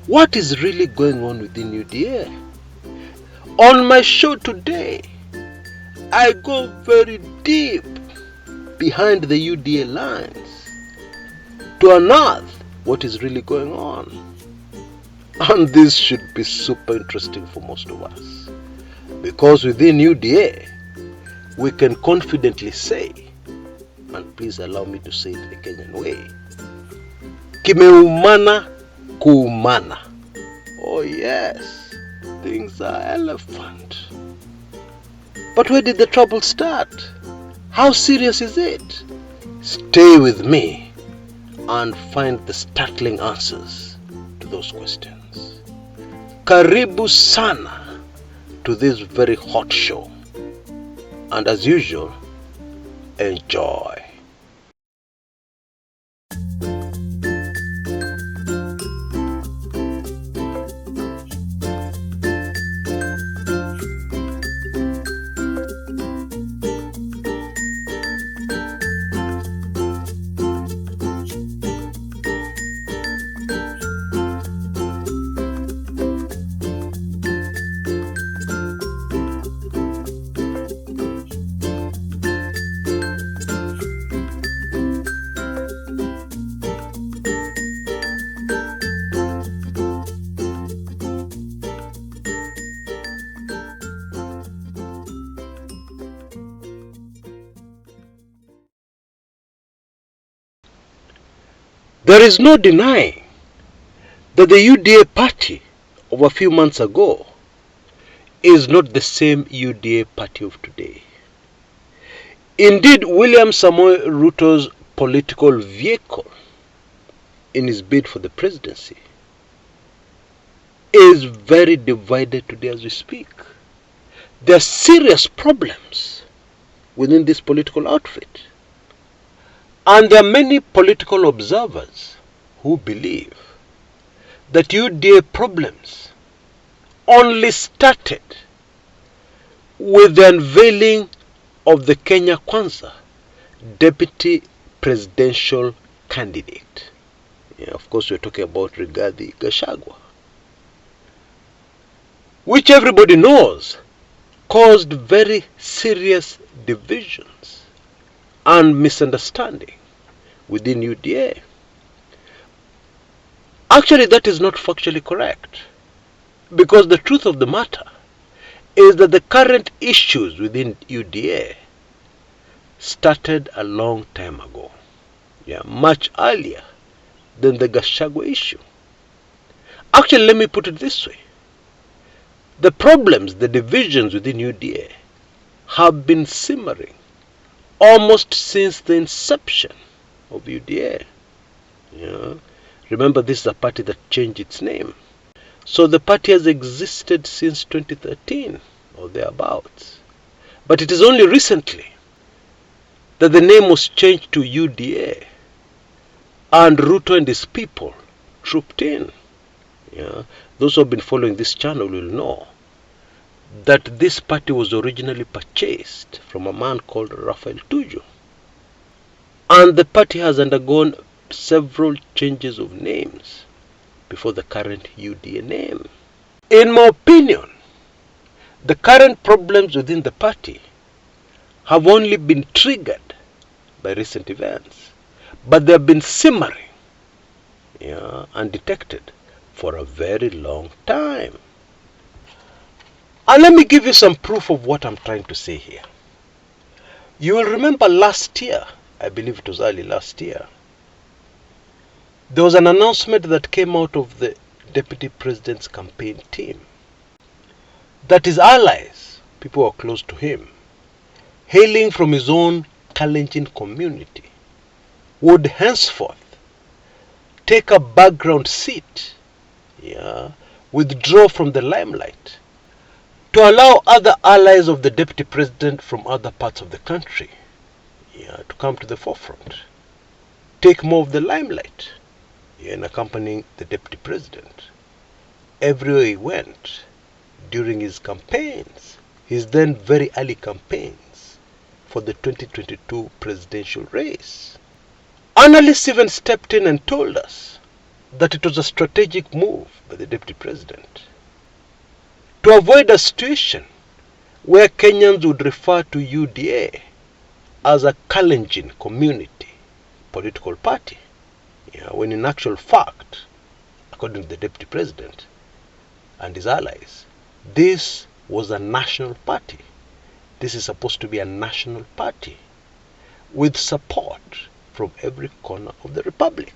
what is really going on within UDA. On my show today, I go very deep behind the UDA lines to unearth what is really going on. And this should be super interesting for most of us, because within UDA, we can confidently say, and please allow me to say it the Kenyan way, kimeumana kuumana. Oh yes, things are elephant. But where did the trouble start? How serious is it? Stay with me and find the startling answers to those questions. Karibu sana to this very hot show. And as usual, enjoy. There is no denying that the UDA party of a few months ago is not the same UDA party of today. Indeed, William Samoei Ruto's political vehicle in his bid for the presidency is very divided today as we speak. There are serious problems within this political outfit. And there are many political observers who believe that UDA problems only started with the unveiling of the Kenya Kwanza Deputy Presidential Candidate. Of course, we're talking about Rigathi Gachagua, which everybody knows caused very serious divisions and misunderstanding within UDA. Actually, that is not factually correct, because the truth of the matter is that the current issues within UDA started a long time ago, much earlier than the Gachagua issue. Actually, let me put it this way. The problems, the divisions within UDA have been simmering almost since the inception of UDA. Remember, this is a party that changed its name. So the party has existed since 2013 or thereabouts. But it is only recently that the name was changed to UDA, and Ruto and his people trooped in. Those who have been following this channel will know that this party was originally purchased from a man called Raphael Tuju. And the party has undergone several changes of names before the current UDA name. In my opinion, the current problems within the party have only been triggered by recent events, but they have been simmering undetected for a very long time. And let me give you some proof of what I'm trying to say here. You will remember last year, I believe it was early last year, there was an announcement that came out of the Deputy President's campaign team that his allies, people who are close to him, hailing from his own Kalenjin community, would henceforth take a background seat, withdraw from the limelight, to allow other allies of the Deputy President from other parts of the country to come to the forefront, take more of the limelight in accompanying the Deputy President everywhere he went during his campaigns, his then very early campaigns for the 2022 presidential race. Analysts even stepped in and told us that it was a strategic move by the Deputy President to avoid a situation where Kenyans would refer to UDA as a Kalenjin community political party, when in actual fact, according to the Deputy President and his allies, this was a national party. This is supposed to be a national party with support from every corner of the Republic.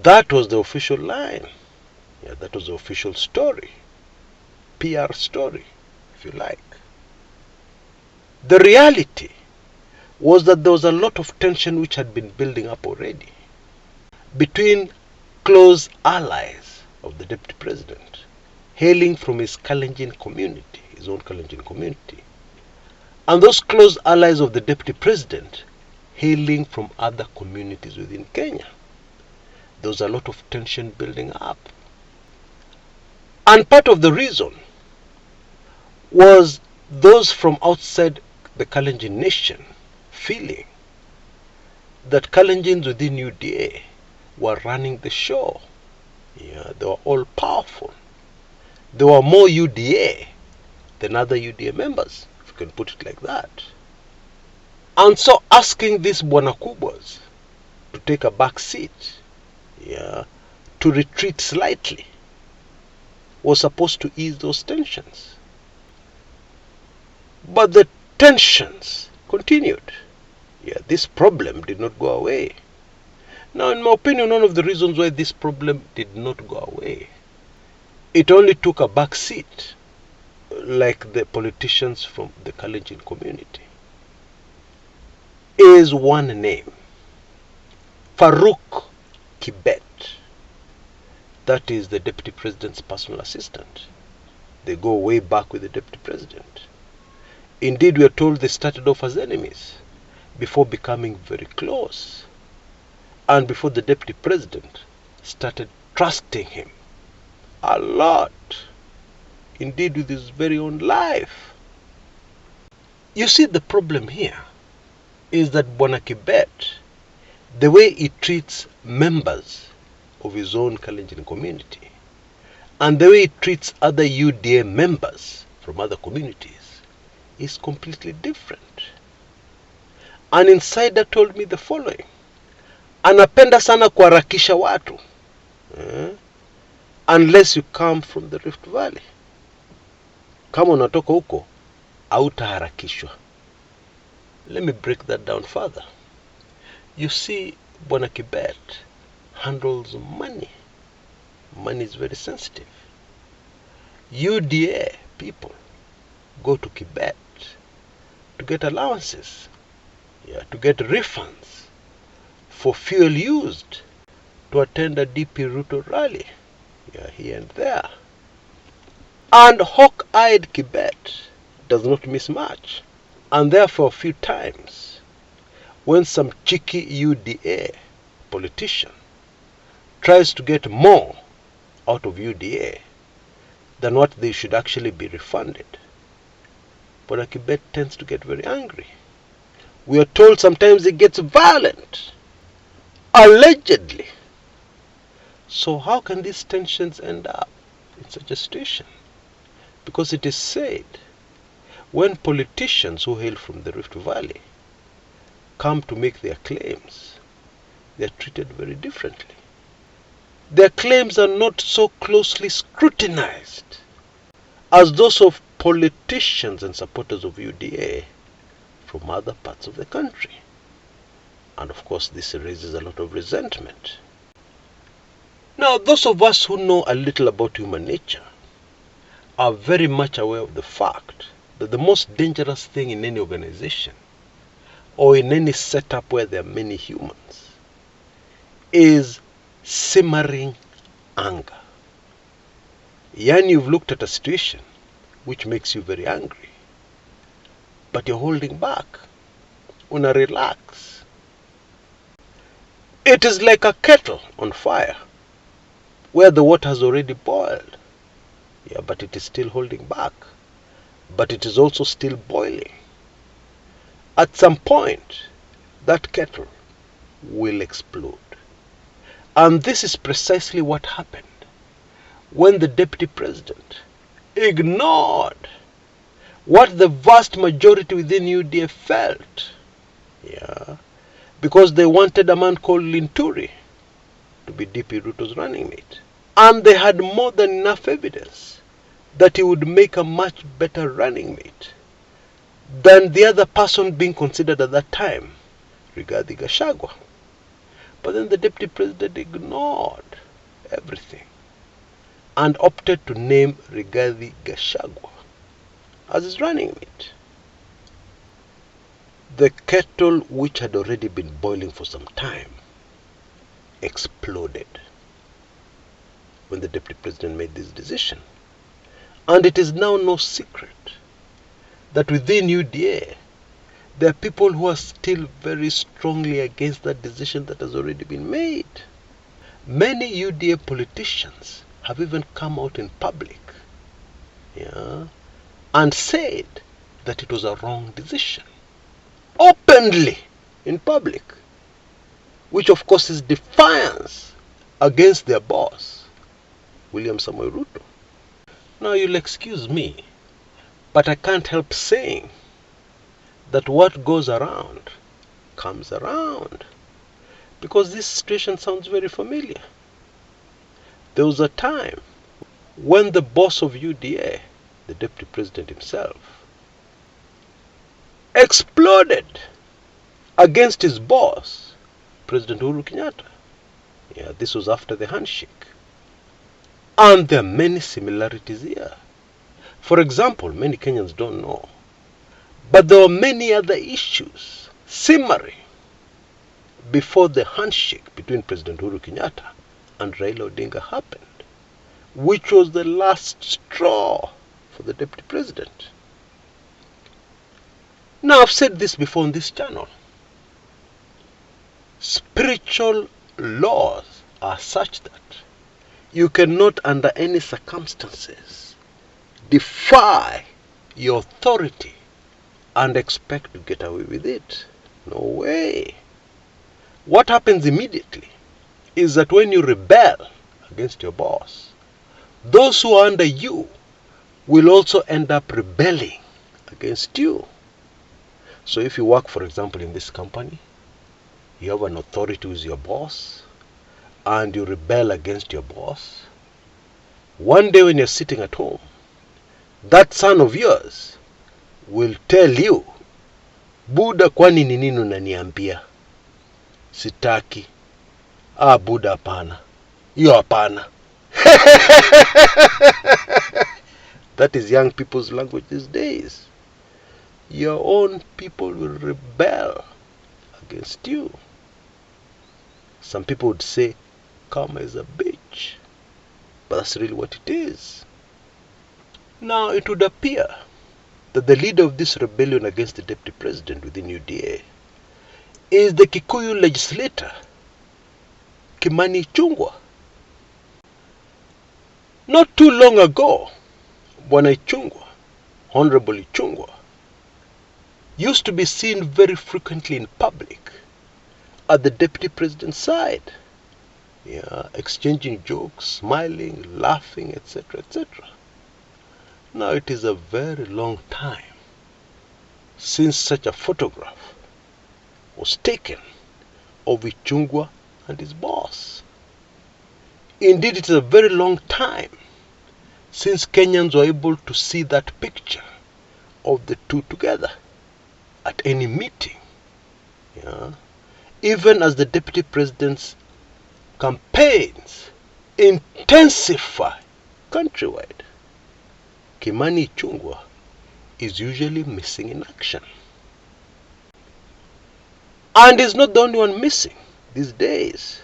That was the official line. That was the official story. PR story, if you like. The reality was that there was a lot of tension which had been building up already between close allies of the Deputy President, hailing from his Kalenjin community, his own Kalenjin community, and those close allies of the Deputy President hailing from other communities within Kenya. There was a lot of tension building up. And part of the reason was those from outside the Kalenjin nation feeling that Kalenjins within UDA were running the show. They were all powerful. There were more UDA than other UDA members, if you can put it like that. And so asking these Bwanakubwas to take a back seat, to retreat slightly, was supposed to ease those tensions. But the tensions continued. This problem did not go away. Now, in my opinion, one of the reasons why this problem did not go away, it only took a back seat, like the politicians from the Kalenjin community, is one name, Farouk Kibet. That is the Deputy President's personal assistant. They go way back with the Deputy President. Indeed, we are told they started off as enemies before becoming very close, and before the Deputy President started trusting him a lot, indeed with his very own life. You see, the problem here is that Bwana Kibet, the way he treats members of his own Kalenjin community and the way he treats other UDA members from other communities is completely different. An insider told me the following: anapenda sana kuharakisha watu, unless you come from the Rift Valley. Kama unatoka huko, hautaharakishwa. Let me break that down further. You see, Bwana Kibet handles money. Money is very sensitive. UDA people go to Kibet to get allowances, to get refunds for fuel used to attend a DP Ruto rally, here and there. And hawk-eyed Kibet does not miss much. And therefore, a few times, when some cheeky UDA politician tries to get more out of UDA than what they should actually be refunded, Bwana Kibet tends to get very angry. We are told sometimes it gets violent, allegedly. So how can these tensions end up in such a situation? Because it is said, when politicians who hail from the Rift Valley come to make their claims, they are treated very differently. Their claims are not so closely scrutinized as those of politicians and supporters of UDA from other parts of the country. And of course, this raises a lot of resentment. Now, those of us who know a little about human nature are very much aware of the fact that the most dangerous thing in any organization or in any setup where there are many humans is simmering anger. Yani, you've looked at a situation which makes you very angry, but you're holding back. Una relax. It is like a kettle on fire where the water has already boiled, but it is still holding back, but it is also still boiling. At some point, that kettle will explode. And this is precisely what happened when the Deputy President ignored what the vast majority within UDA felt. Yeah. Because they wanted a man called Linturi to be DP Ruto's running mate. And they had more than enough evidence that he would make a much better running mate than the other person being considered at that time, Rigathi Gachagua. But then the Deputy President ignored everything and opted to name Rigathi Gachagua as his running mate. The kettle, which had already been boiling for some time, exploded when the Deputy President made this decision. And it is now no secret that within UDA, there are people who are still very strongly against that decision that has already been made. Many UDA politicians have even come out in public, and said that it was a wrong decision, openly in public, which of course is defiance against their boss, William Samoei Ruto. Now you'll excuse me, but I can't help saying that what goes around comes around, because this situation sounds very familiar. There was a time when the boss of UDA, the Deputy President himself, exploded against his boss, President Uhuru Kenyatta. Yeah, this was after the handshake. And there are many similarities here. For example, many Kenyans don't know, but there were many other issues simmering before the handshake between President Uhuru Kenyatta and Raila Odinga happened, which was the last straw for the Deputy President. Now, I've said this before on this channel. Spiritual laws are such that you cannot under any circumstances defy your authority and expect to get away with it. No way. What happens immediately is that when you rebel against your boss, those who are under you will also end up rebelling against you. So if you work, for example, in this company, you have an authority who is your boss, and you rebel against your boss, one day when you're sitting at home, that son of yours will tell you, Buda, kwani ni nini unaniambia? Sitaki. Buda hapana. Hiyo hapana. That is young people's language these days. Your own people will rebel against you. Some people would say karma is a bitch, but that's really what it is. Now, it would appear that the leader of this rebellion against the Deputy President within UDA is the Kikuyu legislator, Ichungwa. Not too long ago, Bwana Ichungwa, Honorable Ichungwa, used to be seen very frequently in public at the Deputy President's side, exchanging jokes, smiling, laughing, etc., etc. Now it is a very long time since such a photograph was taken of Ichungwa and his boss. Indeed, it is a very long time since Kenyans were able to see that picture of the two together at any meeting. Even as the Deputy President's campaigns intensify countrywide, Ichungwa is usually missing in action. And is not the only one missing these days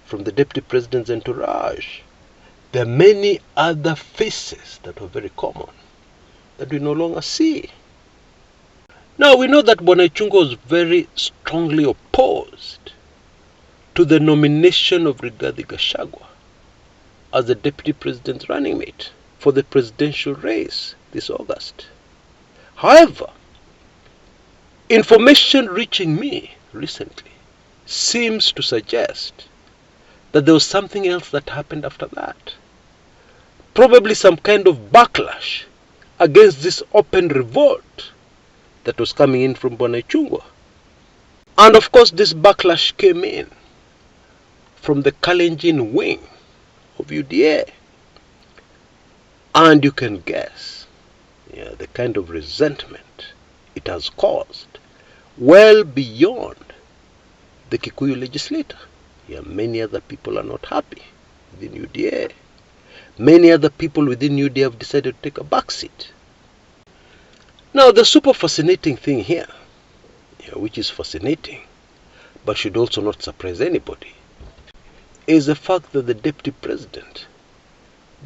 from the Deputy President's entourage. There are many other faces that were very common that we no longer see. Now, we know that Bwana Ichungwa was very strongly opposed to the nomination of Rigathi Gachagua as the Deputy President's running mate for the presidential race this August. However, information reaching me recently seems to suggest that there was something else that happened after that. Probably some kind of backlash against this open revolt that was coming in from Ichungwa. And of course this backlash came in from the Kalenjin wing of UDA. And you can guess the kind of resentment it has caused well beyond the Kikuyu legislator. Many other people are not happy within UDA. Many other people within UDA have decided to take a back seat. Now the super fascinating thing here, which is fascinating but should also not surprise anybody, is the fact that the Deputy President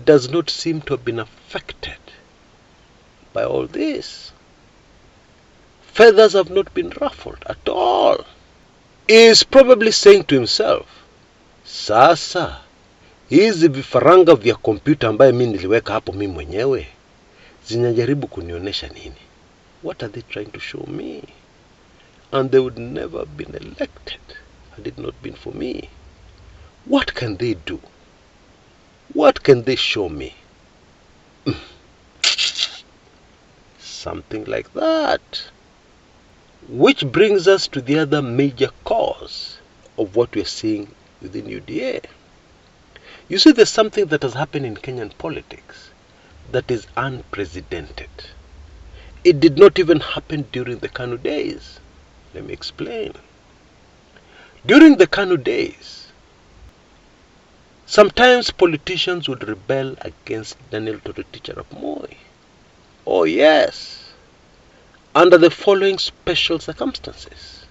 does not seem to have been affected by all this. Feathers have not been ruffled at all. He is probably saying to himself, sasa hizi vifaranga vya kompyuta ambaye mimi niliweka hapo mimi mwenyewe zinajaribu kunionyesha nini? What are they trying to show me? And they would never have been elected had it not been for me. What can they do? What can they show me? Something like that. Which brings us to the other major cause of what we are seeing within UDA. You see, there's something that has happened in Kenyan politics that is unprecedented. It did not even happen during the Kanu days. Let me explain. During the Kanu days, sometimes politicians would rebel against Daniel Toroitich Arap Moi. Oh yes, under the following special circumstances.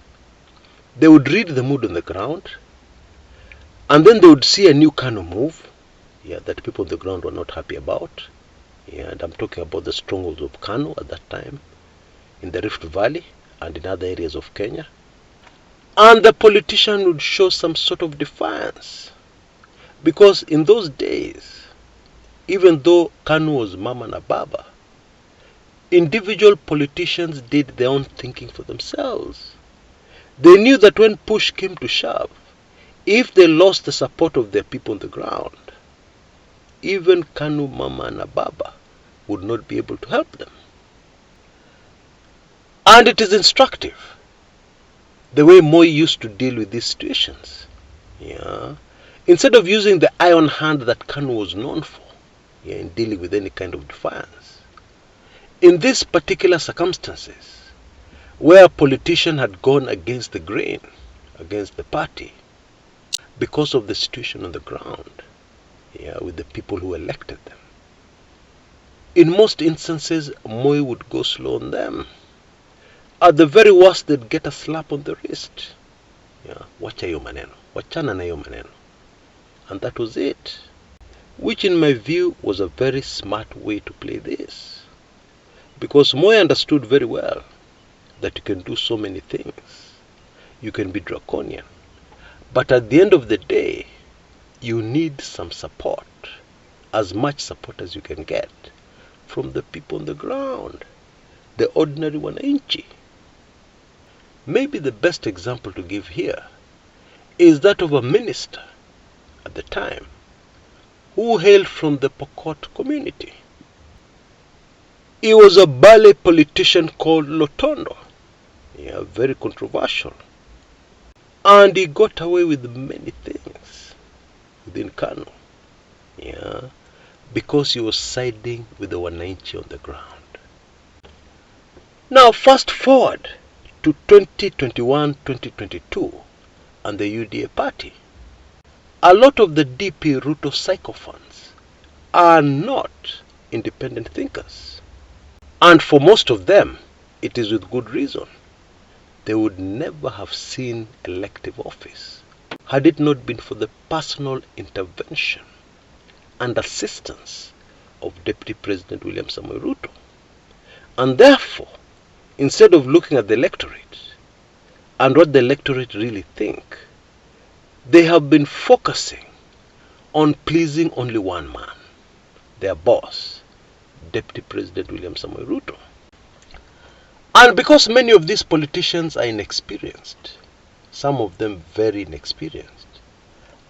They would read the mood on the ground, and then they would see a new Kanu move that people on the ground were not happy about. And I'm talking about the strongholds of Kanu at that time, in the Rift Valley and in other areas of Kenya. And the politician would show some sort of defiance. Because in those days, even though Kanu was mama na baba, individual politicians did their own thinking for themselves. They knew that when push came to shove, if they lost the support of their people on the ground, even Kanu mama na baba would not be able to help them. And it is instructive the way Moi used to deal with these situations. Instead of using the iron hand that Kanu was known for in dealing with any kind of defiance, in these particular circumstances, where a politician had gone against the grain, against the party, because of the situation on the ground, with the people who elected them, in most instances, Moi would go slow on them. At the very worst, they'd get a slap on the wrist. Wacha hiyo maneno, wachana na hiyo maneno. And that was it. Which in my view was a very smart way to play this. Because Moi understood very well that you can do so many things. You can be draconian. But at the end of the day, you need some support. As much support as you can get from the people on the ground. The ordinary wananchi. Maybe the best example to give here is that of a minister at the time who hailed from the Pokot community. He was a Bale politician called Lotondo, very controversial. And he got away with many things within Kanu, because he was siding with the wananchi on the ground. Now fast forward to 2021-2022 and the UDA party. A lot of the DP Ruto sycophants are not independent thinkers. And for most of them, it is with good reason. They would never have seen elective office had it not been for the personal intervention and assistance of Deputy President William Samoei Ruto. And therefore, instead of looking at the electorate and what the electorate really think, they have been focusing on pleasing only one man, their boss, Deputy President William Samoei Ruto. And because many of these politicians are inexperienced, some of them very inexperienced,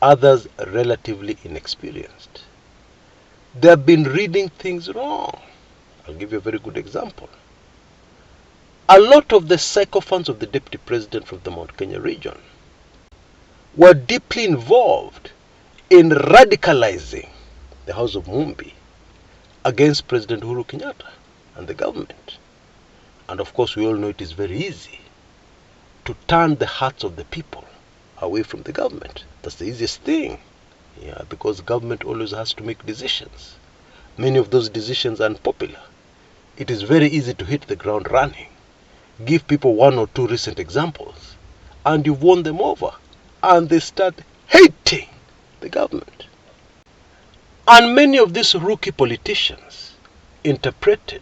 others relatively inexperienced. They have been reading things wrong. I'll give you a very good example. A lot of the sycophants of the Deputy President from the Mount Kenya region were deeply involved in radicalizing the House of Mumbi against President Uhuru Kenyatta and the government. And of course, we all know it is very easy to turn the hearts of the people away from the government. That's the easiest thing. Yeah, because government always has to make decisions. Many of those decisions are unpopular. It is very easy to hit the ground running. Give people one or two recent examples, and you've won them over, and they start hating the government. And many of these rookie politicians interpreted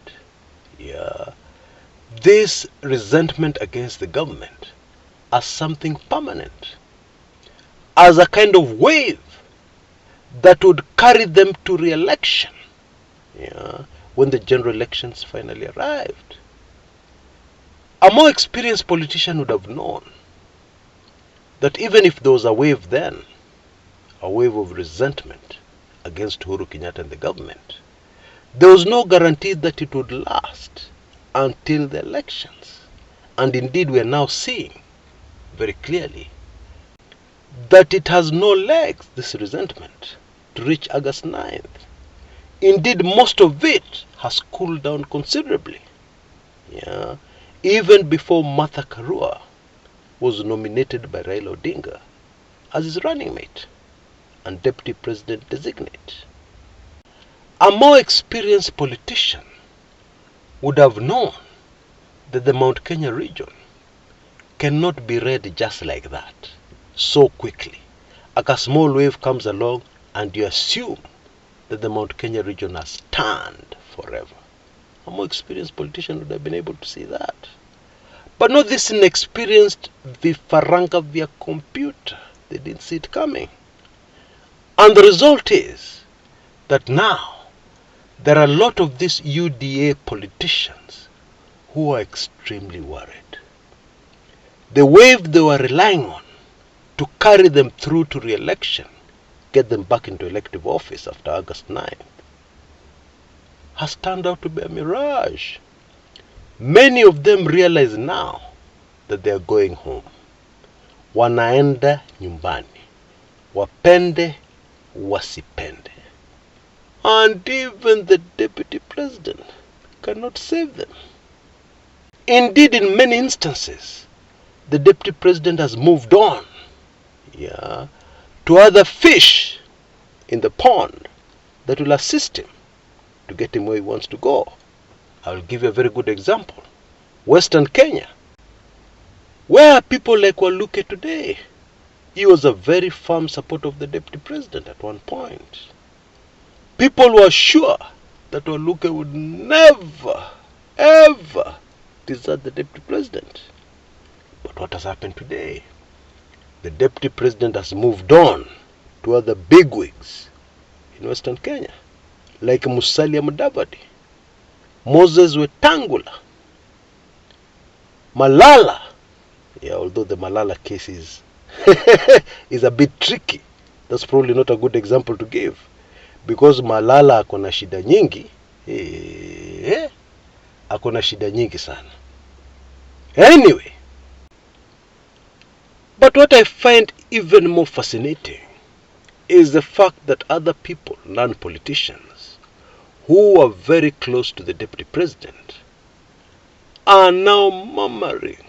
this resentment against the government as something permanent, as a kind of wave that would carry them to re-election when the general elections finally arrived. A more experienced politician would have known that even if there was a wave then, a wave of resentment against Uhuru Kenyatta and the government, there was no guarantee that it would last until the elections. And indeed, we are now seeing very clearly that it has no legs, this resentment, to reach August 9th. Indeed, most of it has cooled down considerably. Even before Martha Karua was nominated by Raila Odinga as his running mate and Deputy President designate. A more experienced politician would have known that the Mount Kenya region cannot be read just like that, so quickly. Like a small wave comes along and you assume that the Mount Kenya region has turned forever. A more experienced politician would have been able to see that. But not this inexperienced vifaranga via computer. They didn't see it coming. And the result is that now there are a lot of these UDA politicians who are extremely worried. The wave they were relying on to carry them through to re-election, get them back into elective office after August 9th, has turned out to be a mirage. Many of them realize now that they are going home. Wanaenda nyumbani. Wapende, wasipende. And even the Deputy President cannot save them. Indeed, in many instances, the Deputy President has moved on to other fish in the pond that will assist him to get him where he wants to go. I will give you a very good example. Western Kenya. Where are people like Waluke today? He was a very firm supporter of the Deputy President at one point. People were sure that Waluke would never, ever desert the Deputy President. But what has happened today? The Deputy President has moved on to other bigwigs in Western Kenya, like Musalia Mudavadi, Moses Wetangula, Malala. Although the Malala case is a bit tricky. That's probably not a good example to give. Because Malala akona shida nyingi. Akona shida nyingi sana. Anyway. But what I find even more fascinating is the fact that other people, non-politicians, who are very close to the Deputy President, are now murmuring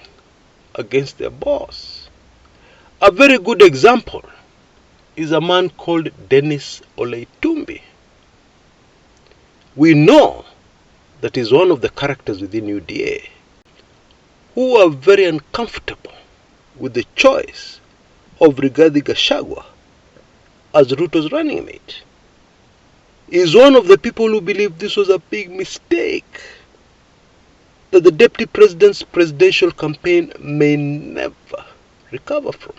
against their boss. A very good example is a man called Dennis Olaitumbi. We know that he's one of the characters within UDA who are very uncomfortable with the choice of Rigathi Gachagua as Ruto's running mate. He's one of the people who believe this was a big mistake, that the Deputy President's presidential campaign may never recover from.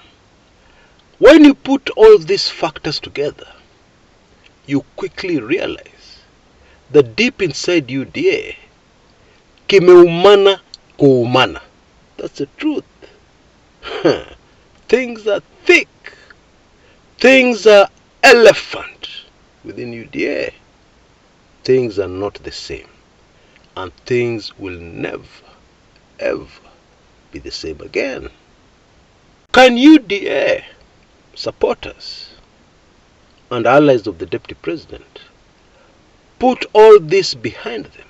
When you put all these factors together, you quickly realize that deep inside UDA, kimeumana kuumana. That's the truth. Things are thick. Things are elephant within UDA. Things are not the same. And things will never, ever be the same again. Can UDA supporters and allies of the Deputy President put all this behind them,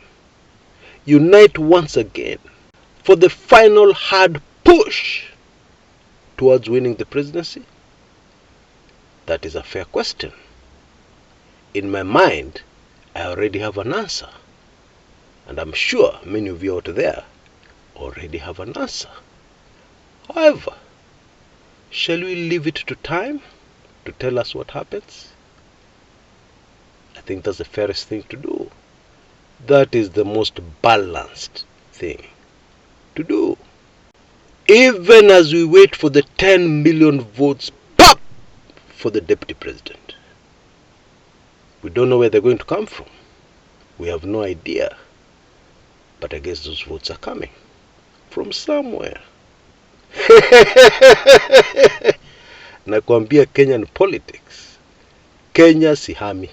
unite once again for the final hard push towards winning the presidency? That is a fair question. In my mind, I already have an answer. And I'm sure many of you out there already have an answer. However, shall we leave it to time to tell us what happens? I think that's the fairest thing to do. That is the most balanced thing to do. Even as we wait for the 10 million votes pop for the Deputy President. We don't know where they're going to come from. We have no idea. But I guess those votes are coming from somewhere. Nakwambia Kenyan politics. Kenya sihami.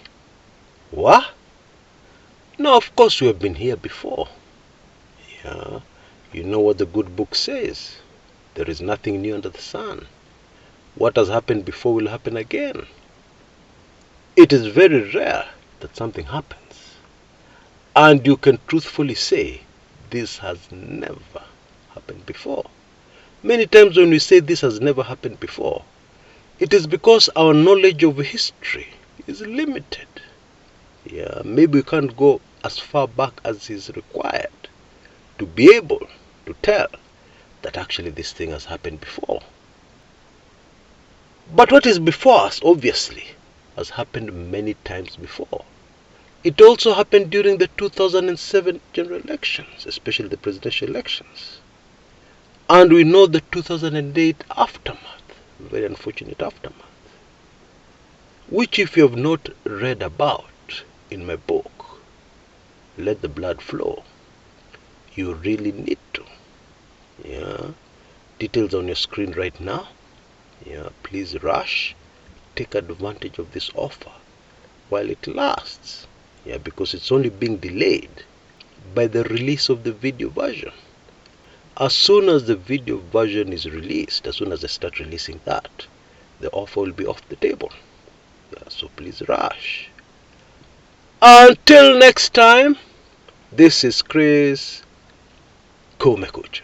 What? No, of course we have been here before. Yeah, you know what the good book says. There is nothing new under the sun. What has happened before will happen again. It is very rare that something happens. And you can truthfully say, this has never happened before. Many times when we say this has never happened before, it is because our knowledge of history is limited. Yeah, maybe we can't go as far back as is required to be able to tell that actually this thing has happened before. But what is before us, obviously, has happened many times before. It also happened during the 2007 general elections, especially the presidential elections. And we know the 2008 aftermath, very unfortunate aftermath, which if you have not read about in my book, Let the Blood Flow, you really need to. Yeah, details on your screen right now. Yeah, please rush, take advantage of this offer while it lasts. Yeah, because it's only being delayed by the release of the video version. As soon as the video version is released, as soon as I start releasing that, the offer will be off the table. Yeah, so please rush. Until next time, this is Chris Kumekucha.